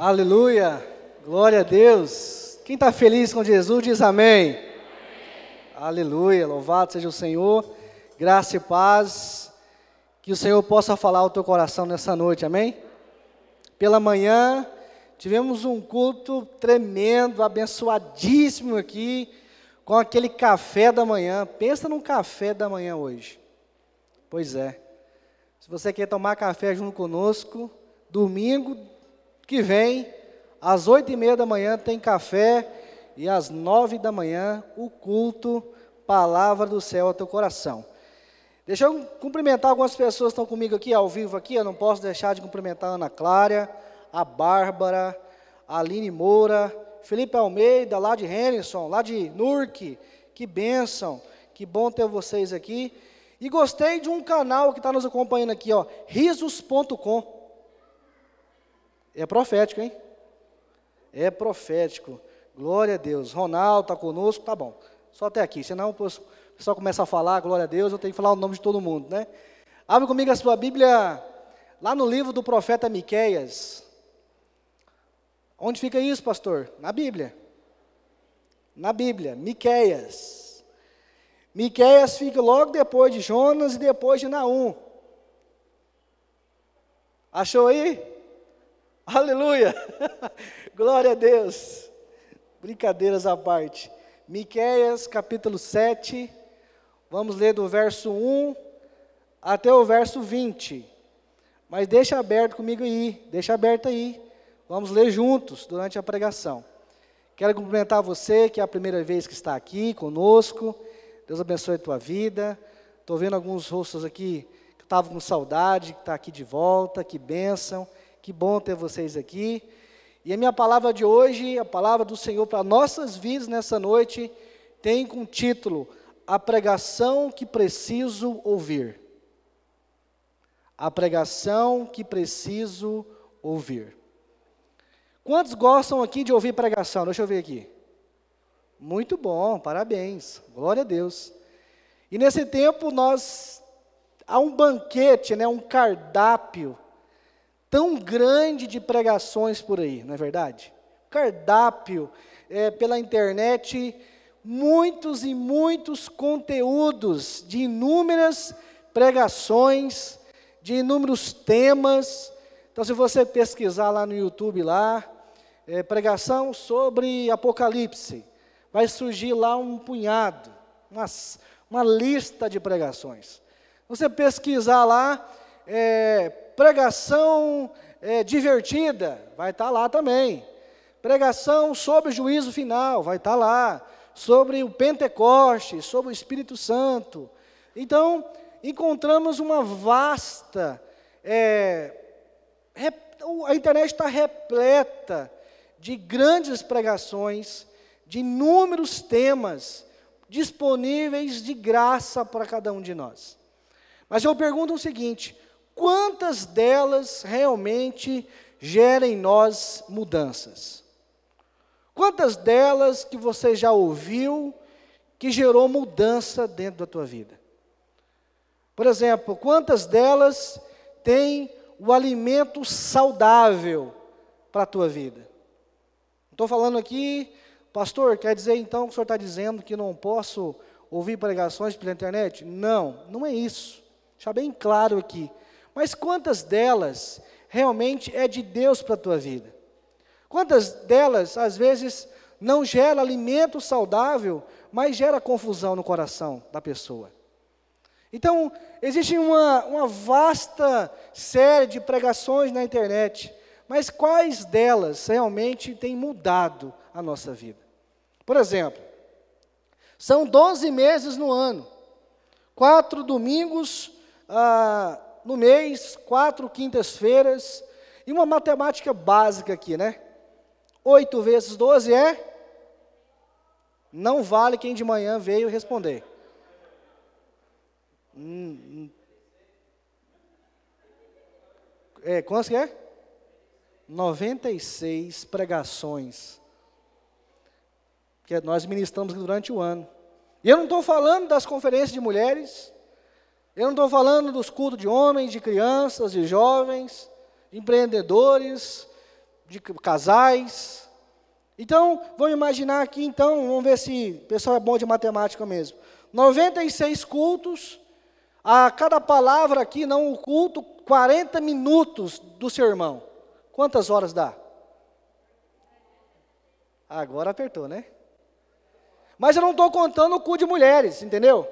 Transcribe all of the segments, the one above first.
Aleluia, glória a Deus. Quem está feliz com Jesus diz amém. Amém. Aleluia, louvado seja o Senhor, graça e paz, que o Senhor possa falar ao teu coração nessa noite, amém? Pela manhã, tivemos um culto tremendo, abençoadíssimo aqui, com aquele café da manhã. Pensa num café da manhã hoje. Pois é, se você quer tomar café junto conosco, domingo que vem, às 8h30 da manhã tem café, e às 9 da manhã o culto, palavra do céu ao teu coração. Deixa eu cumprimentar algumas pessoas que estão comigo aqui, ao vivo aqui. Eu não posso deixar de cumprimentar a Ana Clara, a Bárbara, a Aline Moura, Felipe Almeida, lá de Henderson, lá de Nurque. Que bênção, que bom ter vocês aqui. E gostei de um canal que está nos acompanhando aqui, ó, risos.com. É profético, hein? É profético. Glória a Deus. Ronaldo está conosco, tá bom. Só até aqui, senão o pessoal começa a falar, glória a Deus, eu tenho que falar o nome de todo mundo, né? Abre comigo a sua Bíblia, lá no livro do profeta Miqueias. Onde fica isso, pastor? Na Bíblia. Na Bíblia, Miqueias. Miqueias fica logo depois de Jonas e depois de Naum. Achou aí? Aleluia! Glória a Deus! Brincadeiras à parte. Miqueias, capítulo 7, vamos ler do verso 1 até o verso 20. Mas deixa aberto comigo aí, deixa aberto aí. Vamos ler juntos durante a pregação. Quero cumprimentar você que é a primeira vez que está aqui conosco. Deus abençoe a tua vida. Estou vendo alguns rostos aqui que estavam com saudade, que estão aqui de volta, que bênção. Que bom ter vocês aqui. E a minha palavra de hoje, a palavra do Senhor para nossas vidas nessa noite, tem como título, A Pregação que Preciso Ouvir. A pregação que preciso ouvir. Quantos gostam aqui de ouvir pregação? Deixa eu ver aqui. Muito bom, parabéns, glória a Deus. E nesse tempo há um banquete, né, um cardápio, tão grande de pregações por aí, não é verdade? Cardápio, pela internet, muitos e muitos conteúdos de inúmeras pregações, de inúmeros temas. Então, se você pesquisar lá no YouTube, pregação sobre Apocalipse, vai surgir lá um punhado, uma lista de pregações. Você pesquisar lá, pregação divertida, vai estar lá também. Pregação sobre o juízo final, vai estar lá. Sobre o Pentecoste, sobre o Espírito Santo. Então, encontramos uma vasta... a internet está repleta de grandes pregações, de inúmeros temas, disponíveis de graça para cada um de nós. Mas eu pergunto o seguinte: quantas delas realmente geram em nós mudanças? Quantas delas que você já ouviu que gerou mudança dentro da tua vida? Por exemplo, quantas delas têm o alimento saudável para a tua vida? Estou falando aqui, pastor, quer dizer então que o senhor está dizendo que não posso ouvir pregações pela internet? Não, não é isso. Deixa bem claro aqui. Mas quantas delas realmente é de Deus para a tua vida? Quantas delas, às vezes, não gera alimento saudável, mas gera confusão no coração da pessoa? Então, existe uma vasta série de pregações na internet, mas quais delas realmente têm mudado a nossa vida? Por exemplo, são 12 meses no ano, 4 domingos no mês, 4 quintas-feiras, e uma matemática básica aqui, né? 8 vezes 12 é? Não vale quem de manhã veio responder. Quantos que é? 96 pregações que nós ministramos durante o ano. E eu não estou falando das conferências de mulheres, eu não estou falando dos cultos de homens, de crianças, de jovens, de empreendedores, de casais. Então, vamos imaginar aqui, então, vamos ver se o pessoal é bom de matemática mesmo. 96 cultos, a cada palavra aqui, não o culto, 40 minutos do sermão. Quantas horas dá? Agora apertou, né? Mas eu não estou contando o culto de mulheres, entendeu?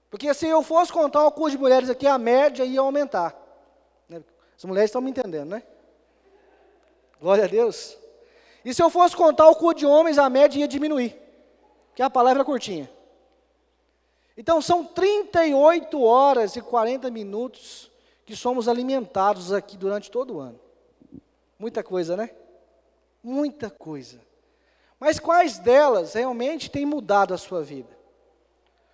Porque se eu fosse contar o culto de mulheres aqui, a média ia aumentar. As mulheres estão me entendendo, né? Glória a Deus. E se eu fosse contar o culto de homens, a média ia diminuir. Porque a palavra é curtinha. Então, são 38 horas e 40 minutos que somos alimentados aqui durante todo o ano. Muita coisa, né? Muita coisa. Mas quais delas realmente têm mudado a sua vida?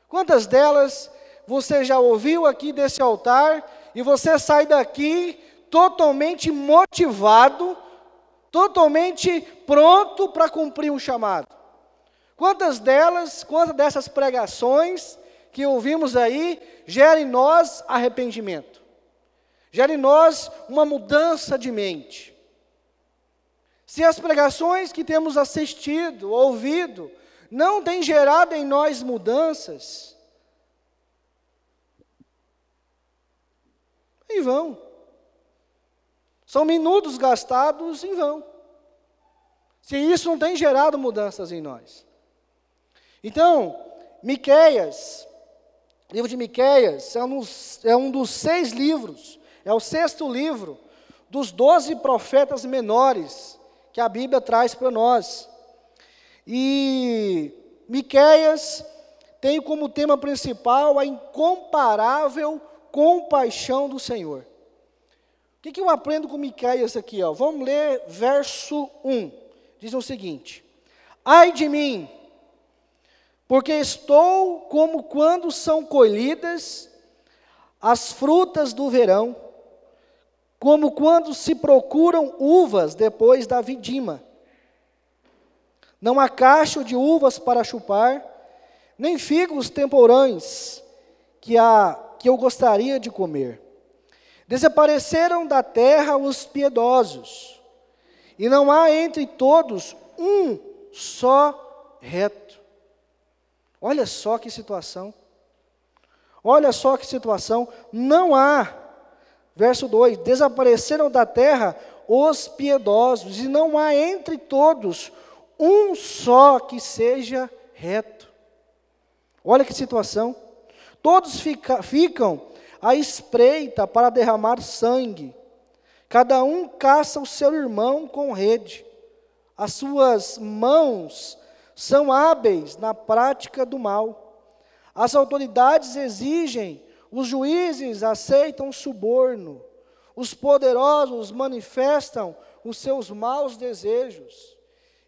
Quantas delas você já ouviu aqui desse altar e você sai daqui totalmente motivado, totalmente pronto para cumprir um chamado? Quantas dessas pregações que ouvimos aí, gera em nós arrependimento? Gera em nós uma mudança de mente? Se as pregações que temos assistido, ouvido, não têm gerado em nós mudanças, em vão. São minutos gastados em vão. Se isso não tem gerado mudanças em nós. Então, Miqueias, livro de Miqueias, é um dos 6 livros, é o 6º livro dos 12 profetas menores que a Bíblia traz para nós. E Miqueias tem como tema principal a incomparável compaixão do Senhor. O que eu aprendo com Miqueias aqui? Vamos ler verso 1. Diz o seguinte: ai de mim, porque estou como quando são colhidas as frutas do verão, como quando se procuram uvas depois da vindima. Não há cacho de uvas para chupar, nem figos temporães que eu gostaria de comer. Desapareceram da terra os piedosos, e não há entre todos um só reto. Olha só que situação. Olha só que situação. Não há. Verso 2: desapareceram da terra os piedosos, e não há entre todos um só que seja reto. Olha que situação. Todos ficam à espreita para derramar sangue. Cada um caça o seu irmão com rede. As suas mãos são hábeis na prática do mal. As autoridades exigem, os juízes aceitam suborno. Os poderosos manifestam os seus maus desejos.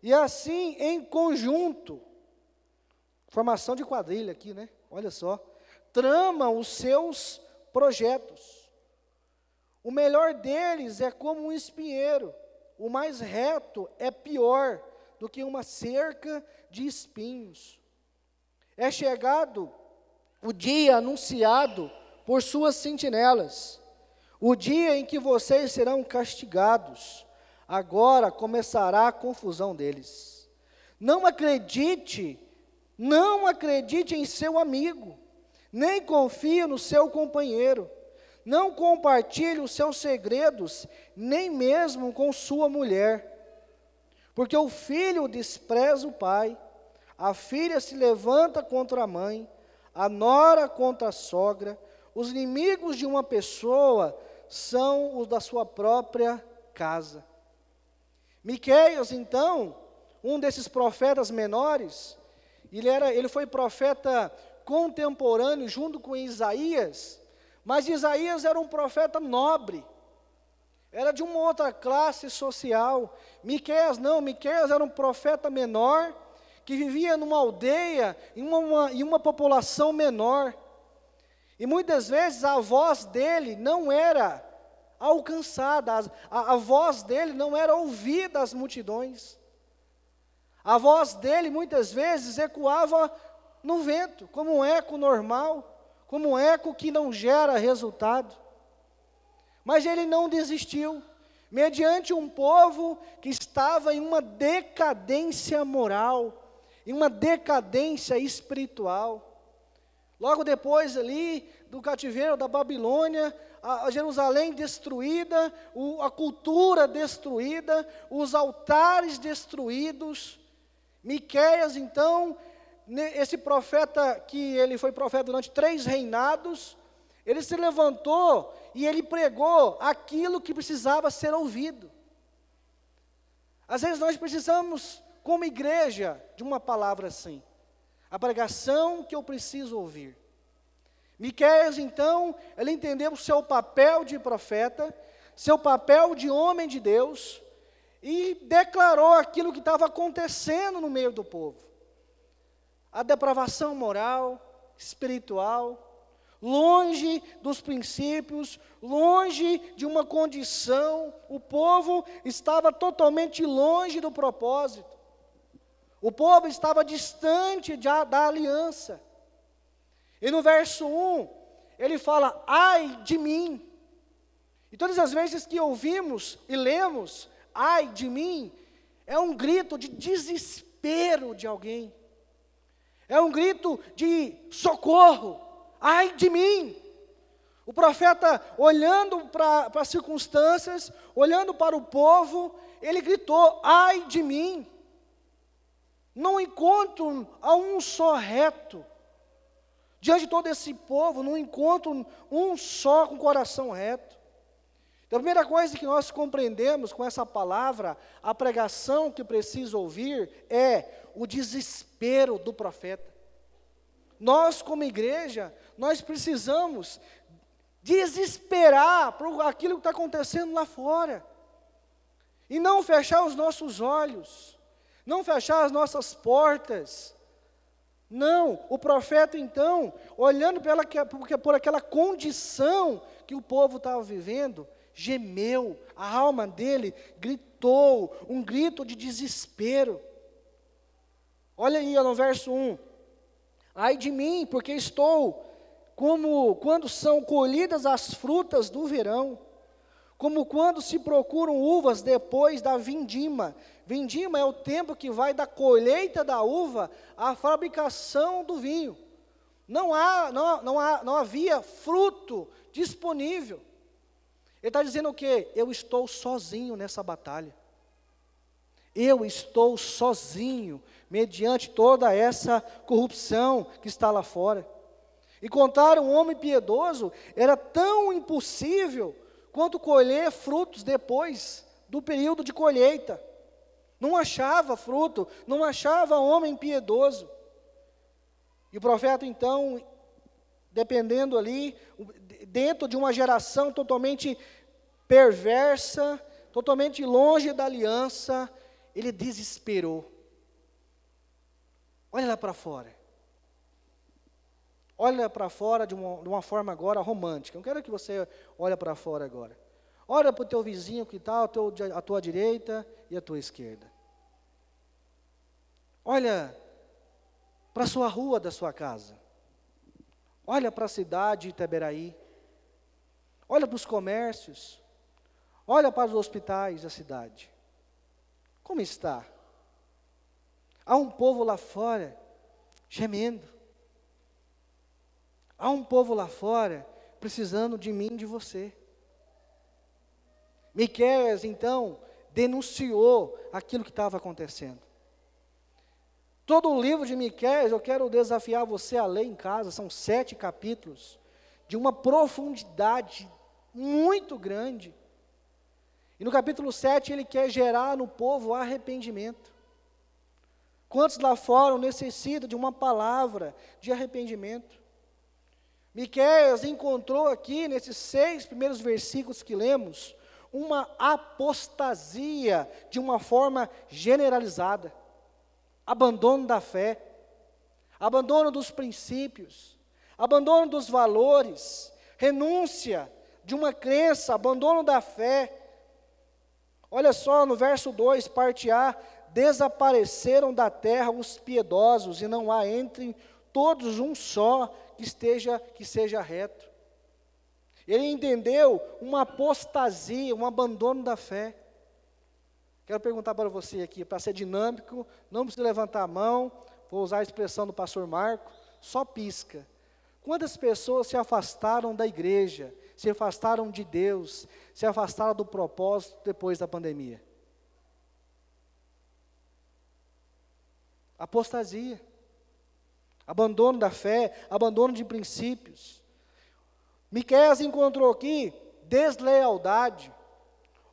E assim, em conjunto, formação de quadrilha aqui, né? Olha só. Tramam os seus projetos. O melhor deles é como um espinheiro. O mais reto é pior do que uma cerca de espinhos. É chegado o dia anunciado por suas sentinelas, o dia em que vocês serão castigados. Agora começará a confusão deles. Não acredite em seu amigo, nem confie no seu companheiro. Não compartilhe os seus segredos, nem mesmo com sua mulher. Porque o filho despreza o pai, a filha se levanta contra a mãe, a nora contra a sogra. Os inimigos de uma pessoa são os da sua própria casa. Miqueias, então, um desses profetas menores, ele foi profeta contemporâneo junto com Isaías, mas Isaías era um profeta nobre, era de uma outra classe social. Miqueias não, Miqueias era um profeta menor, que vivia numa aldeia, em uma população menor. E muitas vezes a voz dele não era alcançada, a voz dele não era ouvida às multidões. A voz dele muitas vezes ecoava no vento, como um eco normal, como um eco que não gera resultado. Mas ele não desistiu, mediante um povo que estava em uma decadência moral, em uma decadência espiritual. Logo depois ali do cativeiro da Babilônia, a Jerusalém destruída, a cultura destruída, os altares destruídos. Miqueias, então, esse profeta, que ele foi profeta durante 3 reinados, ele se levantou e ele pregou aquilo que precisava ser ouvido. Às vezes nós precisamos, como igreja, de uma palavra assim, a pregação que eu preciso ouvir. Miqueias, então, ele entendeu o seu papel de profeta, seu papel de homem de Deus, e declarou aquilo que estava acontecendo no meio do povo. A depravação moral, espiritual, longe dos princípios, longe de uma condição, o povo estava totalmente longe do propósito. O povo estava distante da aliança. E no verso 1, ele fala, ai de mim. E todas as vezes que ouvimos e lemos, ai de mim, é um grito de desespero de alguém. É um grito de socorro, ai de mim. O profeta, olhando para as circunstâncias, olhando para o povo, ele gritou, ai de mim. Não encontro a um só reto. Diante de todo esse povo, não encontro um só com coração reto. Então, a primeira coisa que nós compreendemos com essa palavra, a pregação que preciso ouvir, é o desespero do profeta. Nós, como igreja, nós precisamos desesperar por aquilo que está acontecendo lá fora. E não fechar os nossos olhos, não fechar as nossas portas. Não, o profeta então, olhando por aquela condição que o povo estava vivendo, gemeu, a alma dele gritou, um grito de desespero. Olha aí no verso 1, ai de mim, porque estou como quando são colhidas as frutas do verão, como quando se procuram uvas depois da vindima. Vindima é o tempo que vai da colheita da uva à fabricação do vinho. Não havia fruto disponível. Ele está dizendo o quê? Eu estou sozinho nessa batalha. Eu estou sozinho, mediante toda essa corrupção que está lá fora. Encontrar um homem piedoso era tão impossível quanto colher frutos depois do período de colheita. Não achava fruto, não achava homem piedoso. E o profeta então, dependendo ali, dentro de uma geração totalmente perversa, totalmente longe da aliança, ele desesperou. Olha lá para fora. Olha para fora de uma forma agora romântica. Eu quero que você olhe para fora agora. Olha para o teu vizinho que está à tua direita e à tua esquerda. Olha para a sua rua da sua casa. Olha para a cidade de Itaberaí. Olha para os comércios. Olha para os hospitais da cidade. Como está? Há um povo lá fora gemendo. Há um povo lá fora precisando de mim e de você. Miqueias, então, denunciou aquilo que estava acontecendo. Todo o livro de Miqueias, eu quero desafiar você a ler em casa, são 7 capítulos, de uma profundidade muito grande. E no capítulo 7, ele quer gerar no povo arrependimento. Quantos lá fora necessitam de uma palavra de arrependimento? Miqueias encontrou aqui, nesses 6 primeiros versículos que lemos, uma apostasia de uma forma generalizada. Abandono da fé, abandono dos princípios, abandono dos valores, renúncia de uma crença, abandono da fé. Olha só no verso 2, parte A, desapareceram da terra os piedosos, e não há entre todos um só que seja reto. Ele entendeu uma apostasia, um abandono da fé. Quero perguntar para você aqui, para ser dinâmico, não precisa levantar a mão, vou usar a expressão do pastor Marco, só pisca. Quantas pessoas se afastaram da igreja, se afastaram de Deus, se afastaram do propósito depois da pandemia? Apostasia, abandono da fé, abandono de princípios. Miqueias encontrou aqui deslealdade.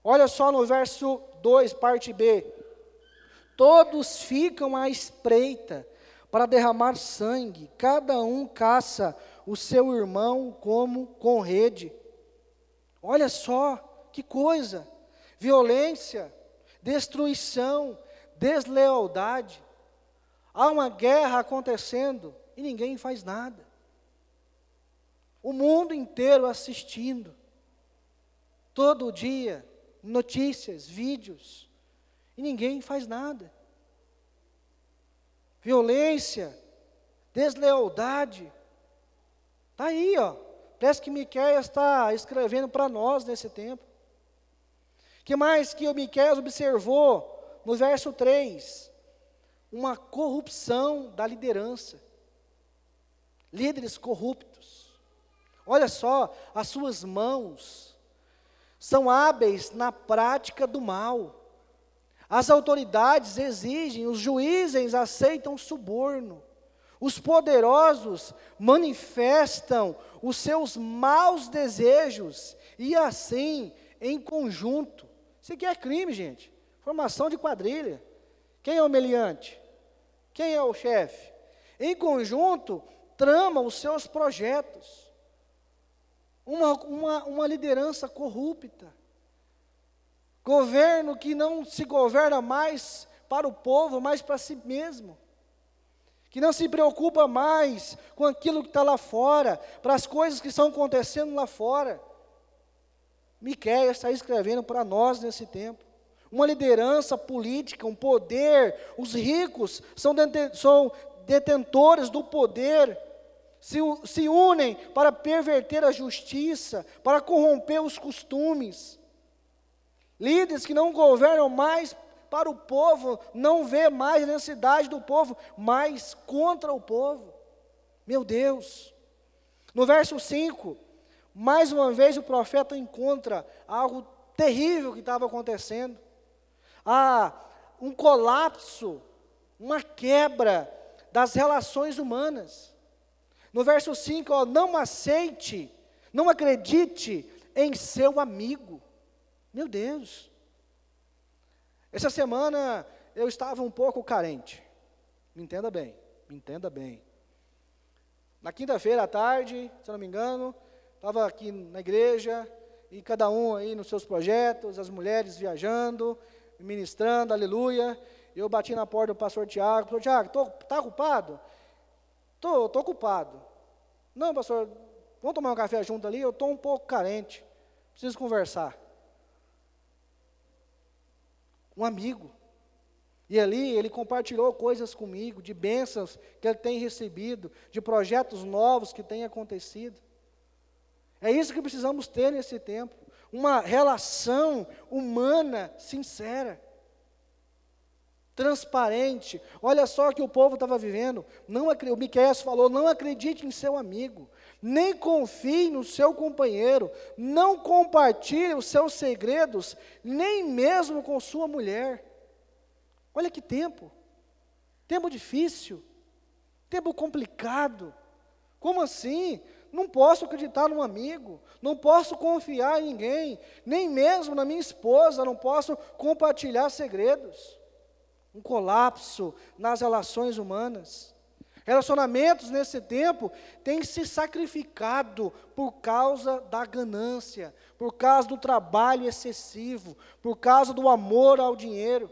Olha só no verso 2, parte B. Todos ficam à espreita para derramar sangue, cada um caça o seu irmão como com rede. Olha só, que coisa, violência, destruição, deslealdade. Há uma guerra acontecendo e ninguém faz nada. O mundo inteiro assistindo, todo dia, notícias, vídeos, e ninguém faz nada. Violência, deslealdade, está aí, ó. Parece que Miqueias está escrevendo para nós nesse tempo. Que mais que o Miqueias observou no verso 3? Uma corrupção da liderança. Líderes corruptos. Olha só, as suas mãos são hábeis na prática do mal. As autoridades exigem, os juízes aceitam suborno. Os poderosos manifestam os seus maus desejos e assim, em conjunto. Isso aqui é crime, gente. Formação de quadrilha. Quem é o meliante? Quem é o chefe? Em conjunto, tramam os seus projetos. Uma liderança corrupta. Governo que não se governa mais para o povo, mas para si mesmo. Que não se preocupa mais com aquilo que está lá fora, para as coisas que estão acontecendo lá fora. Miqueias está escrevendo para nós nesse tempo. Uma liderança política, um poder, os ricos são detentores do poder, se unem para perverter a justiça, para corromper os costumes. Líderes que não governam mais para o povo, não vê mais a necessidade do povo, mas contra o povo. Meu Deus! No verso 5, mais uma vez o profeta encontra algo terrível que estava acontecendo. Um colapso, uma quebra das relações humanas. No verso 5, não aceite, não acredite em seu amigo. Meu Deus! Essa semana eu estava um pouco carente. Me entenda bem, me entenda bem. Na quinta-feira à tarde, se eu não me engano, estava aqui na igreja, e cada um aí nos seus projetos, as mulheres viajando, ministrando, aleluia. Eu bati na porta do pastor Tiago, pastor Tiago, está ocupado? Estou ocupado. Não, pastor, vamos tomar um café junto ali? Eu estou um pouco carente, preciso conversar. Um amigo. E ali ele compartilhou coisas comigo, de bênçãos que ele tem recebido, de projetos novos que têm acontecido. É isso que precisamos ter nesse tempo. Uma relação humana sincera, transparente. Olha só o que o povo estava vivendo. O Miqueias falou, não acredite em seu amigo, nem confie no seu companheiro, não compartilhe os seus segredos, nem mesmo com sua mulher. Olha que tempo difícil, tempo complicado. Como assim? Não posso acreditar num amigo, não posso confiar em ninguém, nem mesmo na minha esposa, não posso compartilhar segredos. Um colapso nas relações humanas. Relacionamentos nesse tempo têm se sacrificado por causa da ganância, por causa do trabalho excessivo, por causa do amor ao dinheiro.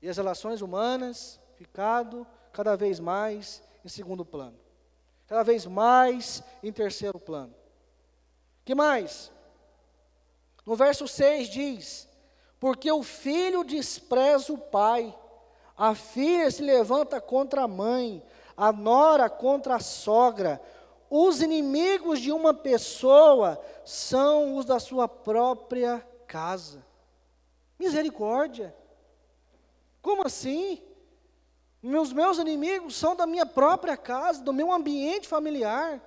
E as relações humanas ficado cada vez mais em segundo plano, cada vez mais em terceiro plano. Que mais? No verso 6 diz: porque o filho despreza o pai, a filha se levanta contra a mãe, a nora contra a sogra, os inimigos de uma pessoa são os da sua própria casa. Misericórdia. Como assim? Os meus inimigos são da minha própria casa, do meu ambiente familiar.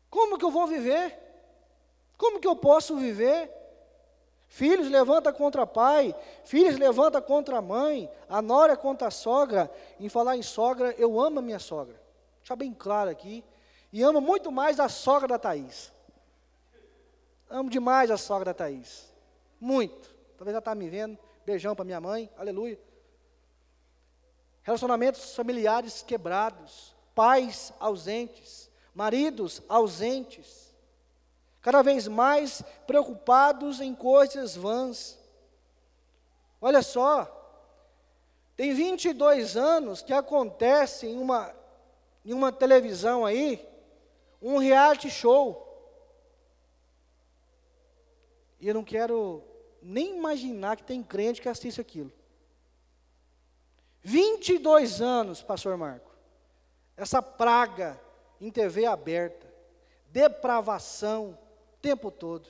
Como que eu vou viver? Como que eu posso viver? Filhos levanta contra pai, filhos levanta contra a mãe, a nora contra a sogra. Em falar em sogra, eu amo a minha sogra. Deixa bem claro aqui. E amo muito mais a sogra da Thaís. Amo demais a sogra da Thaís. Muito. Talvez ela está me vendo. Beijão para minha mãe. Aleluia. Relacionamentos familiares quebrados. Pais ausentes. Maridos ausentes. Cada vez mais preocupados em coisas vãs. Olha só, tem 22 anos que acontece em uma televisão aí, um reality show. E eu não quero nem imaginar que tem crente que assiste aquilo. 22 anos, pastor Marco, essa praga em TV aberta, depravação, o tempo todo.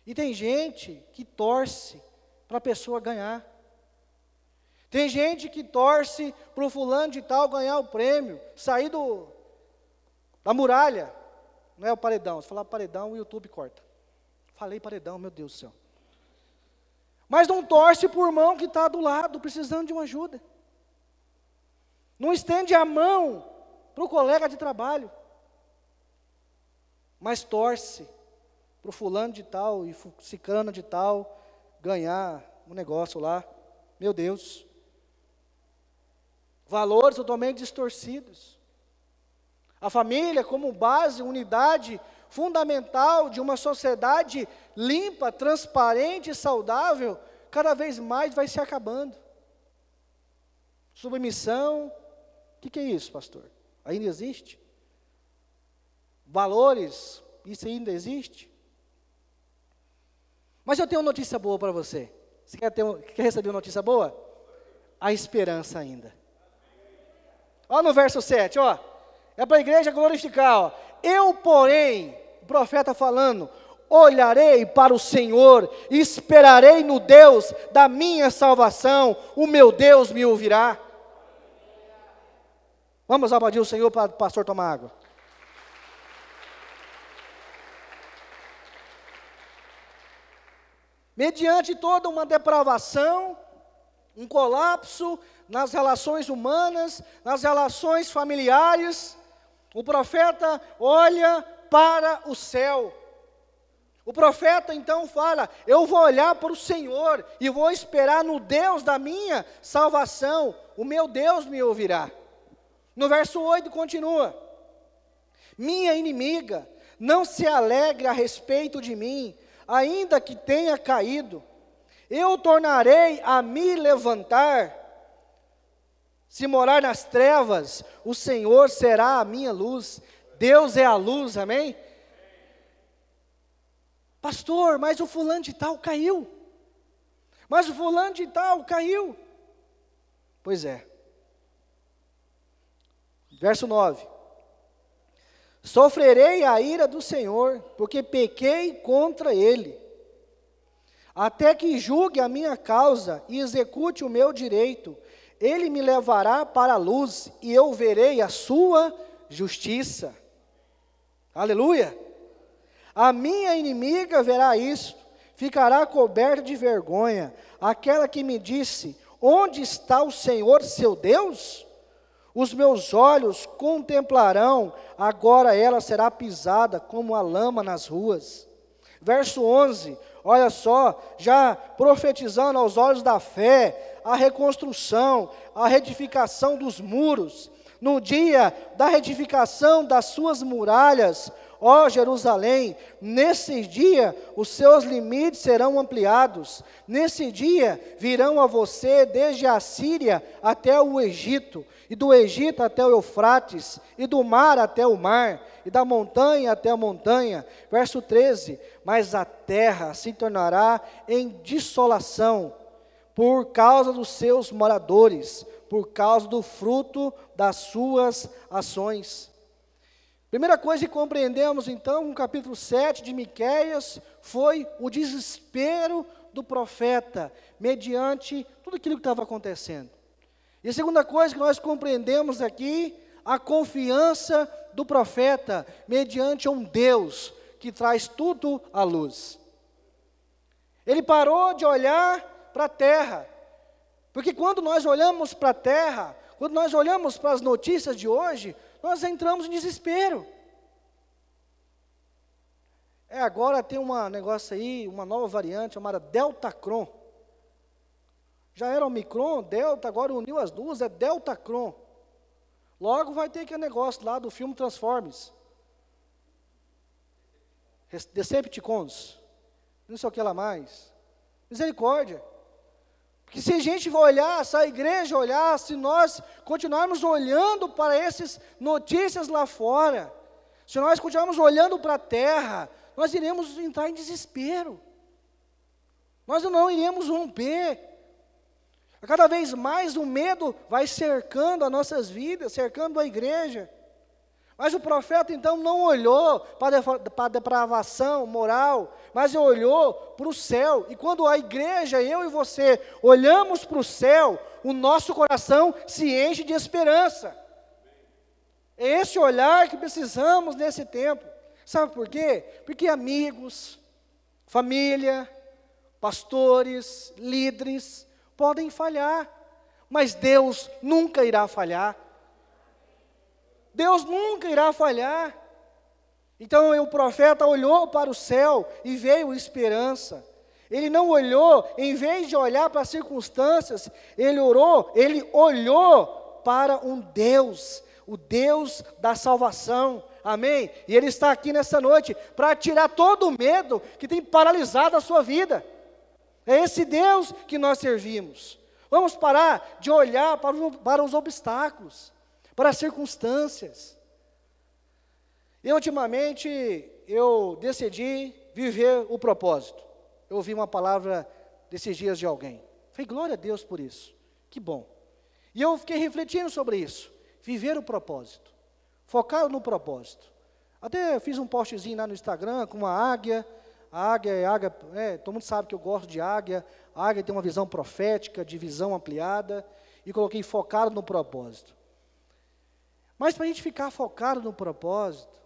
E tem gente que torce para a pessoa ganhar. Tem gente que torce para o fulano de tal ganhar o prêmio, sair da muralha. Não é o paredão, se falar paredão o YouTube corta. Falei paredão, meu Deus do céu. Mas não torce por irmão que está do lado, precisando de uma ajuda. Não estende a mão para o colega de trabalho. Mas torce para o fulano de tal e ciclano de tal ganhar um negócio lá. Meu Deus. Valores totalmente distorcidos. A família como base, unidade fundamental de uma sociedade limpa, transparente e saudável, cada vez mais vai se acabando. Submissão, o que é isso, pastor? Ainda existe? Valores, isso ainda existe? Mas eu tenho uma notícia boa para você. Você quer receber uma notícia boa? A esperança ainda. Olha no verso 7, ó. É para a igreja glorificar, ó. Eu, porém, o profeta falando, olharei para o Senhor, esperarei no Deus da minha salvação, o meu Deus me ouvirá. Vamos aplaudir o Senhor para o pastor tomar água. Mediante toda uma depravação, um colapso nas relações humanas, nas relações familiares, o profeta olha para o céu. O profeta então fala, eu vou olhar para o Senhor e vou esperar no Deus da minha salvação, o meu Deus me ouvirá. No verso 8 continua, minha inimiga, não se alegre a respeito de mim, ainda que tenha caído, eu tornarei a me levantar. Se morar nas trevas, o Senhor será a minha luz. Deus é a luz, amém? Pastor, mas o fulano de tal caiu. Mas o fulano de tal caiu. Pois é. Verso 9. Sofrerei a ira do Senhor, porque pequei contra Ele, até que julgue a minha causa e execute o meu direito. Ele me levará para a luz, e eu verei a sua justiça. Aleluia! A minha inimiga verá isto, ficará coberta de vergonha, aquela que me disse, onde está o Senhor seu Deus? Os meus olhos contemplarão, agora ela será pisada como a lama nas ruas. Verso 11, olha só, já profetizando aos olhos da fé, a reconstrução, a retificação dos muros. No dia da retificação das suas muralhas, ó Jerusalém, nesse dia os seus limites serão ampliados. Nesse dia virão a você desde a Síria até o Egito, e do Egito até o Eufrates, e do mar até o mar, e da montanha até a montanha. Verso 13, mas a terra se tornará em dissolação, por causa dos seus moradores, por causa do fruto das suas ações. Primeira coisa que compreendemos, então, no capítulo 7 de Miqueias, foi o desespero do profeta, mediante tudo aquilo que estava acontecendo. E a segunda coisa que nós compreendemos aqui, a confiança do profeta, mediante um Deus que traz tudo à luz. Ele parou de olhar para a terra, porque quando nós olhamos para a terra, quando nós olhamos para as notícias de hoje, nós entramos em desespero. Agora tem um negócio aí, uma nova variante chamada Deltacron. Já era Omicron, Delta, agora uniu as duas, é Deltacron. Logo vai ter aquele negócio lá do filme Transformers. Decepticons. Não sei o que lá mais. Misericórdia. Porque se a gente for olhar, se a igreja olhar, se nós continuarmos olhando para essas notícias lá fora, se nós continuarmos olhando para a terra, nós iremos entrar em desespero. Nós não iremos romper. Cada vez mais o medo vai cercando as nossas vidas, cercando a igreja. Mas o profeta então não olhou para a depravação moral, mas olhou para o céu. E quando a igreja, eu e você, olhamos para o céu, o nosso coração se enche de esperança. É esse olhar que precisamos nesse tempo. Sabe por quê? Porque amigos, família, pastores, líderes podem falhar, mas Deus nunca irá falhar. Deus nunca irá falhar. Então o profeta olhou para o céu e veio esperança. Ele não olhou, em vez de olhar para as circunstâncias, ele olhou para um Deus, o Deus da salvação. Amém? E Ele está aqui nessa noite para tirar todo o medo que tem paralisado a sua vida. É esse Deus que nós servimos. Vamos parar de olhar para os obstáculos, para as circunstâncias. E ultimamente eu decidi viver o propósito. Eu ouvi uma palavra desses dias de alguém. Falei, glória a Deus por isso. Que bom. E eu fiquei refletindo sobre isso. Viver o propósito. Focado no propósito. Até fiz um postzinho lá no Instagram com uma águia. A águia, todo mundo sabe que eu gosto de águia. A águia tem uma visão profética, de visão ampliada. E coloquei focado no propósito. Mas para a gente ficar focado no propósito,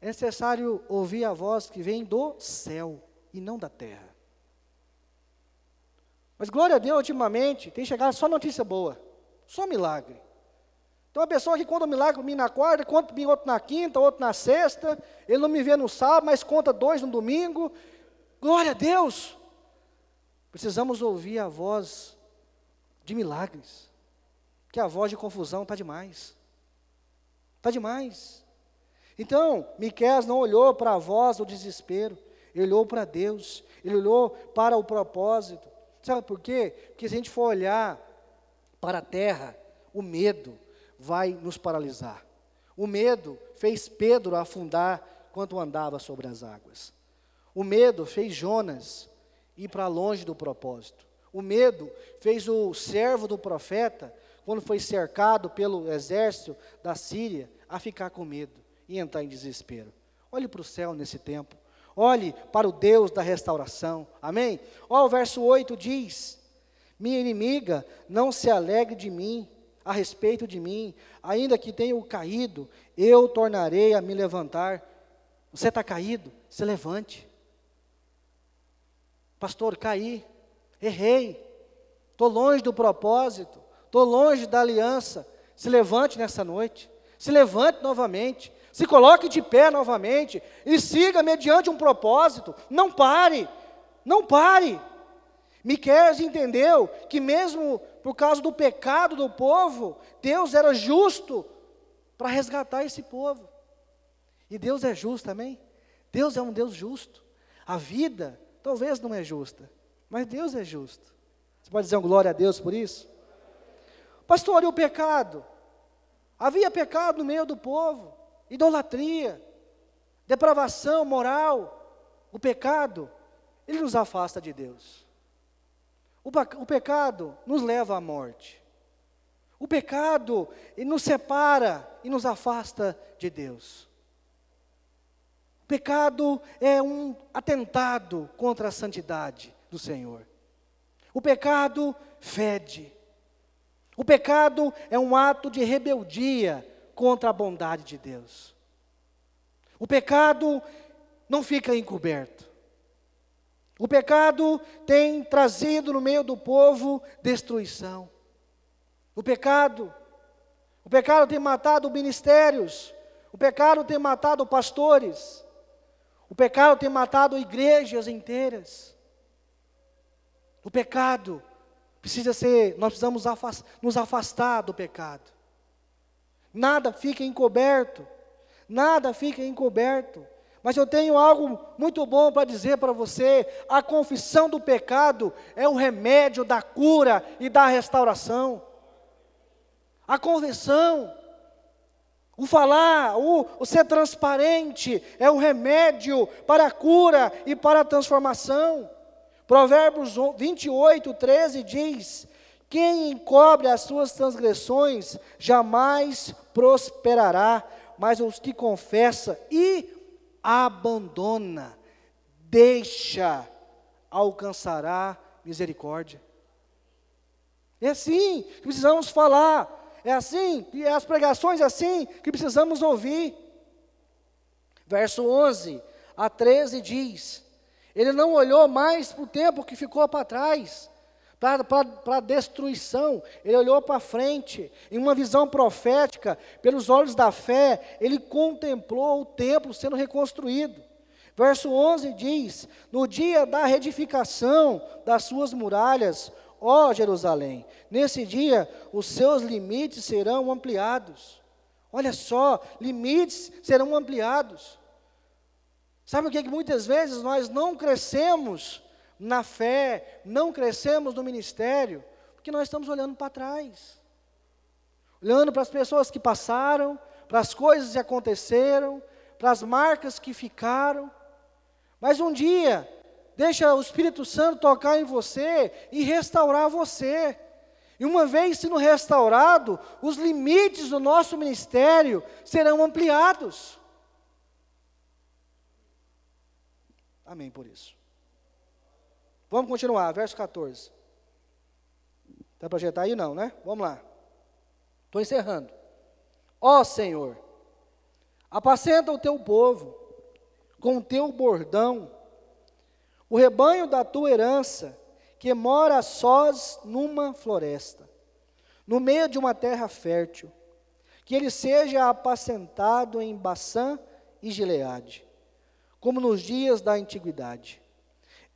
é necessário ouvir a voz que vem do céu e não da terra. Mas glória a Deus, ultimamente, tem chegado só notícia boa, só milagre. Então a pessoa que conta um milagre me na quarta, conta outro na quinta, outro na sexta, ele não me vê no sábado, mas conta 2 no domingo. Glória a Deus! Precisamos ouvir a voz de milagres, que a voz de confusão está demais. Está demais. Então, Miqueias não olhou para a voz do desespero, ele olhou para Deus, ele olhou para o propósito. Sabe por quê? Porque se a gente for olhar para a terra, o medo vai nos paralisar. O medo fez Pedro afundar quando andava sobre as águas. O medo fez Jonas ir para longe do propósito. O medo fez o servo do profeta, quando foi cercado pelo exército da Síria, a ficar com medo e entrar em desespero. Olhe para o céu nesse tempo. Olhe para o Deus da restauração. Amém? Ó, o verso 8 diz: minha inimiga não se alegre de mim, a respeito de mim, ainda que tenha caído, eu tornarei a me levantar. Você está caído? Se levante. Pastor, caí, errei, estou longe do propósito, estou longe da aliança. Se levante nessa noite, se levante novamente, se coloque de pé novamente e siga mediante um propósito. Não pare, não pare. Miqueias entendeu que mesmo por causa do pecado do povo, Deus era justo para resgatar esse povo. E Deus é justo, amém? Deus é um Deus justo. A vida talvez não é justa, mas Deus é justo. Você pode dizer um glória a Deus por isso? Pastor, e o pecado? Havia pecado no meio do povo, idolatria, depravação moral. O pecado, ele nos afasta de Deus. O pecado nos leva à morte. O pecado, ele nos separa e nos afasta de Deus. pecado é um atentado contra a santidade do Senhor. O pecado fede. O pecado é um ato de rebeldia contra a bondade de Deus. O pecado não fica encoberto. O pecado tem trazido no meio do povo destruição. O pecado tem matado ministérios. O pecado tem matado pastores. O pecado tem matado igrejas inteiras. O pecado nós precisamos nos afastar do pecado. Nada fica encoberto. Nada fica encoberto. Mas eu tenho algo muito bom para dizer para você. A confissão do pecado é o remédio da cura e da restauração. A confissão, o falar, o ser transparente é o remédio para a cura e para a transformação. Provérbios 28, 13 diz: quem encobre as suas transgressões jamais prosperará, mas os que confessa e abandona, deixa, alcançará misericórdia. É assim que precisamos falar. É assim, e as pregações assim que precisamos ouvir. Verso 11 a 13 diz: ele não olhou mais para o tempo que ficou para trás, para a destruição, ele olhou para frente, em uma visão profética, pelos olhos da fé, ele contemplou o templo sendo reconstruído. Verso 11 diz: no dia da reedificação das suas muralhas, ó Jerusalém, nesse dia os seus limites serão ampliados. Olha só, limites serão ampliados. Sabe o que muitas vezes nós não crescemos na fé, não crescemos no ministério? Porque nós estamos olhando para trás. Olhando para as pessoas que passaram, para as coisas que aconteceram, para as marcas que ficaram. Mas um dia, deixa o Espírito Santo tocar em você e restaurar você. E uma vez sendo restaurado, os limites do nosso ministério serão ampliados. Amém por isso. Vamos continuar, verso 14. Dá para projetar aí? Não, né? Vamos lá. Estou encerrando. Ó Senhor, apacenta o teu povo com o teu bordão, o rebanho da tua herança, que mora sós numa floresta, no meio de uma terra fértil, que ele seja apacentado em Baçã e Gileade, como nos dias da antiguidade.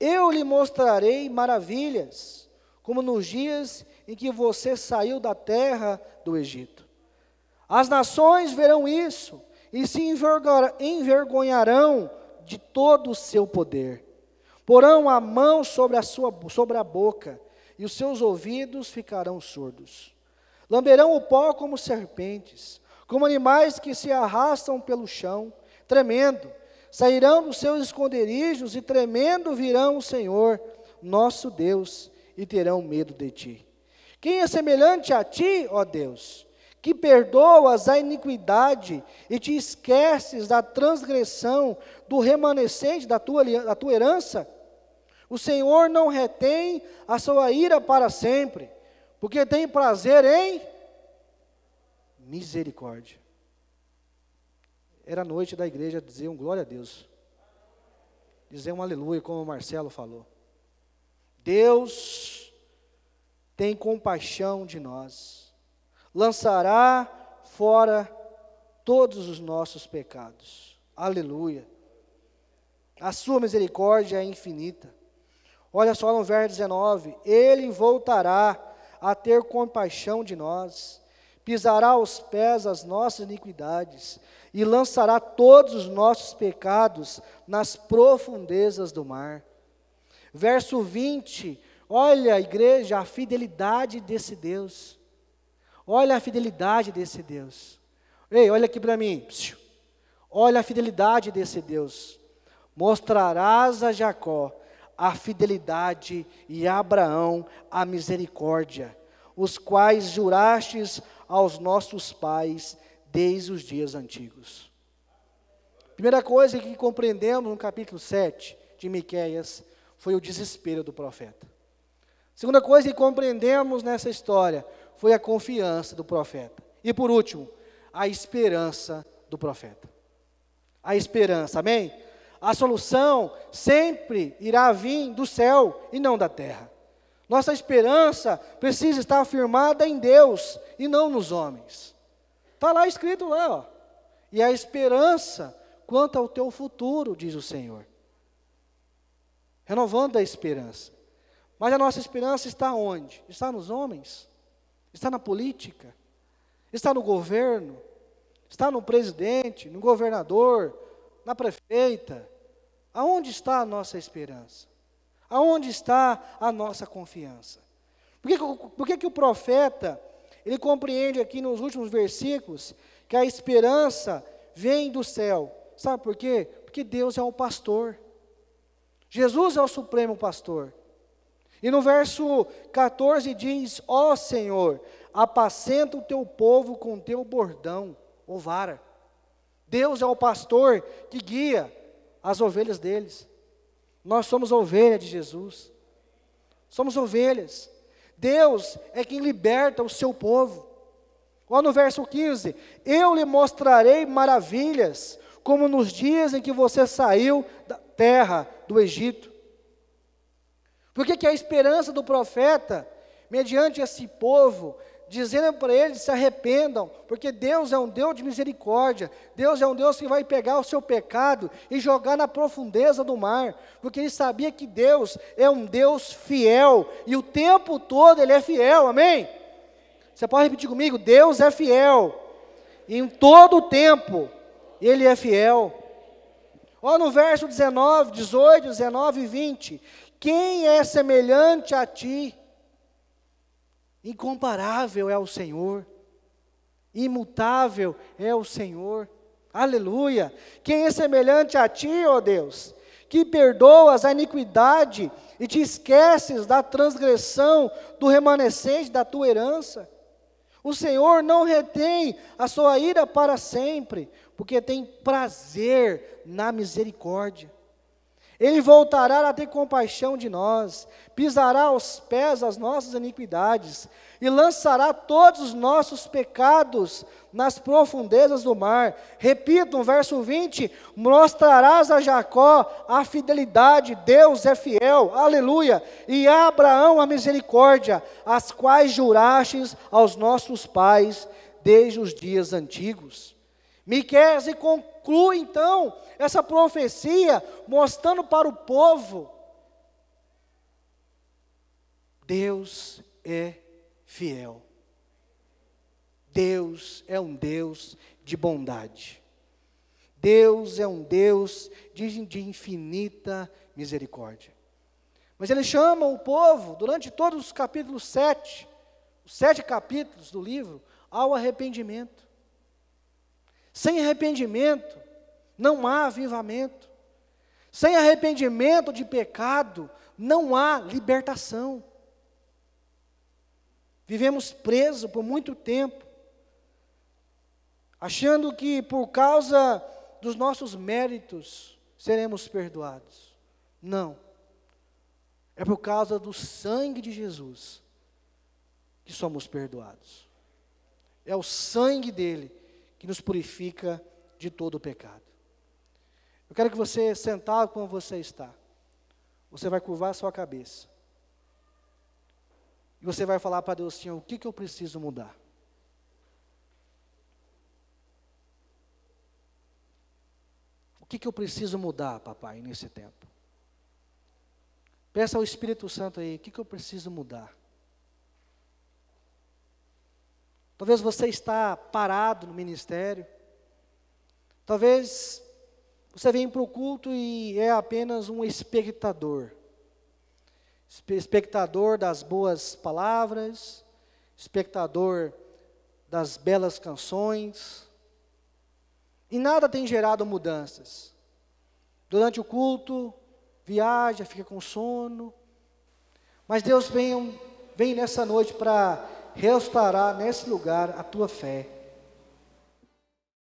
Eu lhe mostrarei maravilhas, como nos dias em que você saiu da terra do Egito. As nações verão isso e se envergonharão de todo o seu poder. Porão a mão sobre a boca, e os seus ouvidos ficarão surdos. Lamberão o pó como serpentes, como animais que se arrastam pelo chão, tremendo. Sairão dos seus esconderijos e tremendo virão o Senhor, nosso Deus, e terão medo de ti. Quem é semelhante a ti, ó Deus, que perdoas a iniquidade e te esqueces da transgressão do remanescente da tua herança? O Senhor não retém a sua ira para sempre, porque tem prazer em misericórdia. Era a noite da igreja dizer um glória a Deus, dizer um aleluia, como o Marcelo falou. Deus tem compaixão de nós, lançará fora todos os nossos pecados. Aleluia. A sua misericórdia é infinita. Olha só no verso 19: ele voltará a ter compaixão de nós, pisará aos pés as nossas iniquidades e lançará todos os nossos pecados nas profundezas do mar. Verso 20, olha, igreja, a fidelidade desse Deus. Olha a fidelidade desse Deus. Ei, olha aqui para mim. Olha a fidelidade desse Deus. Mostrarás a Jacó a fidelidade e a Abraão a misericórdia, os quais jurastes aos nossos pais desde os dias antigos. Primeira coisa que compreendemos no capítulo 7 de Miqueias foi o desespero do profeta. Segunda coisa que compreendemos nessa história foi a confiança do profeta. E por último, a esperança do profeta. A esperança, amém? A solução sempre irá vir do céu e não da terra. Nossa esperança precisa estar afirmada em Deus e não nos homens. Está lá escrito lá, ó. E a esperança quanto ao teu futuro, diz o Senhor. Renovando a esperança. Mas a nossa esperança está onde? Está nos homens? Está na política? Está no governo? Está no presidente, no governador, na prefeita? Aonde está a nossa esperança? Aonde está a nossa confiança? Por que o profeta, ele compreende aqui nos últimos versículos, que a esperança vem do céu? Sabe por quê? Porque Deus é o pastor. Jesus é o supremo pastor. E no verso 14 diz: ó Senhor, apacenta o teu povo com teu bordão, ou vara. Deus é o pastor que guia as ovelhas deles. Nós somos ovelha de Jesus. Somos ovelhas. Deus é quem liberta o seu povo. Olha no verso 15: eu lhe mostrarei maravilhas, como nos dias em que você saiu da terra do Egito. Por que a esperança do profeta, mediante esse povo, dizendo para eles se arrependam, porque Deus é um Deus de misericórdia, Deus é um Deus que vai pegar o seu pecado e jogar na profundeza do mar, porque ele sabia que Deus é um Deus fiel, e o tempo todo ele é fiel, amém? Você pode repetir comigo? Deus é fiel, e em todo o tempo ele é fiel. Olha no verso 19, 18, 19 e 20, quem é semelhante a ti? Incomparável é o Senhor, imutável é o Senhor, aleluia. Quem é semelhante a ti, ó Deus, que perdoas a iniquidade e te esqueces da transgressão do remanescente da tua herança? O Senhor não retém a sua ira para sempre, porque tem prazer na misericórdia. Ele voltará a ter compaixão de nós, pisará aos pés as nossas iniquidades, e lançará todos os nossos pecados nas profundezas do mar. Repito, no verso 20, mostrarás a Jacó a fidelidade, Deus é fiel, aleluia, e a Abraão a misericórdia, as quais jurastes aos nossos pais desde os dias antigos. Miqueias conclui então essa profecia, mostrando para o povo: Deus é fiel. Deus é um Deus de bondade. Deus é um Deus de infinita misericórdia. Mas ele chama o povo, durante todos os capítulos 7, os 7 capítulos do livro, ao arrependimento. Sem arrependimento, não há avivamento. Sem arrependimento de pecado, não há libertação. Vivemos presos por muito tempo, achando que por causa dos nossos méritos seremos perdoados. Não. É por causa do sangue de Jesus que somos perdoados. É o sangue dele que nos purifica de todo o pecado. Eu quero que você, sentado como você está, você vai curvar a sua cabeça. E você vai falar para Deus assim: o que eu preciso mudar? O que eu preciso mudar, papai, nesse tempo? Peça ao Espírito Santo aí: o que eu preciso mudar? Talvez você está parado no ministério. Talvez você venha para o culto e é apenas um espectador. Espectador das boas palavras, espectador das belas canções. E nada tem gerado mudanças. Durante o culto, viaja, fica com sono. Mas Deus vem nessa noite para restaurar nesse lugar a tua fé.